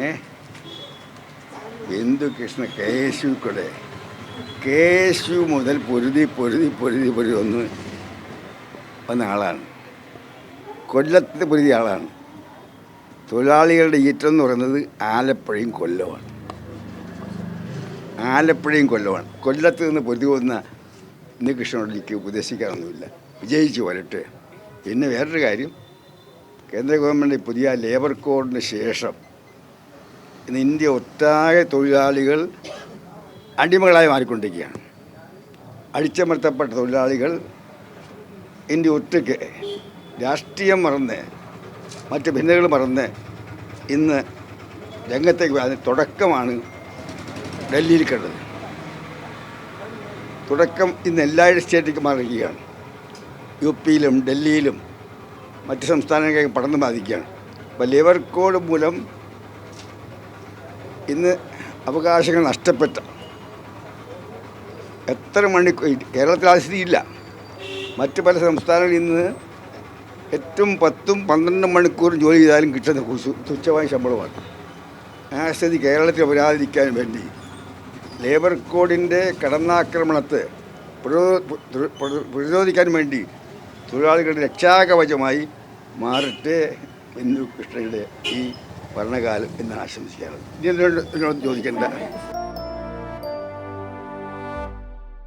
ഏ Bindu Krishna K S U മുതൽ പൊരുതി വന്ന ആളാണ്. കൊല്ലത്ത് പൊരുതിയ ആളാണ്. തൊഴിലാളികളുടെ ഈറ്റെന്ന് പറയുന്നത് ആലപ്പുഴയും കൊല്ലമാണ്. കൊല്ലത്ത് നിന്ന് പൊരുതി വന്ന ഉണ്ണികൃഷ്ണനോട് എനിക്ക് ഉപദേശിക്കാനൊന്നുമില്ല. വിജയിച്ചു വരട്ടെ. പിന്നെ വേറൊരു കാര്യം, കേന്ദ്ര ഗവൺമെൻറ് പുതിയ ലേബർ കോഡിന് ശേഷം ഇന്ന് ഇന്ത്യ ഒട്ടാകെ തൊഴിലാളികൾ അടിമകളായി മാറിക്കൊണ്ടിരിക്കുകയാണ്. അടിച്ചമർത്തപ്പെട്ട തൊഴിലാളികൾ ഇന്ത്യ ഒറ്റയ്ക്ക് രാഷ്ട്രീയം മറന്ന് മറ്റ് ഭിന്നതകൾ മറന്ന് ഇന്ന് രംഗത്തേക്ക് അതിന് തുടക്കമാണ് ഡൽഹിയിൽ കണ്ടത്. തുടക്കം ഇന്ന് എല്ലാ സ്റ്റേറ്റിലേക്ക് മാറിയിരിക്കുകയാണ്. യു പിയിലും ഡൽഹിയിലും മറ്റ് സംസ്ഥാനങ്ങളിലേക്ക് പടർന്നു ബാധിക്കുകയാണ്. അപ്പോൾ ലേബർ കോഡ് മൂലം ഇന്ന് അവകാശങ്ങൾ നഷ്ടപ്പെട്ട എത്ര കേരളത്തിൽ ആ സ്ഥിതിയില്ല. മറ്റ് പല സംസ്ഥാനങ്ങളിൽ ഇന്ന് 8, 10, 12 മണിക്കൂർ ജോലി ചെയ്താലും കിട്ടുന്ന തുച്ഛമായ ശമ്പളമാണ്. ആ സ്ഥിതി കേരളത്തിൽ വരാതിരിക്കാൻ വേണ്ടി ലേബർ കോഡിൻ്റെ കടന്നാക്രമണത്തെ പ്രതിരോധിക്കാൻ വേണ്ടി തൊഴിലാളികളുടെ രക്ഷാകവചമായി മാറട്ടെ ബിന്ദു കൃഷ്ണയുടെ ഈ ഭരണകാലം എന്നാണ് ആശംസിക്കാറ്. ഇതിനോട് ചോദിക്കേണ്ട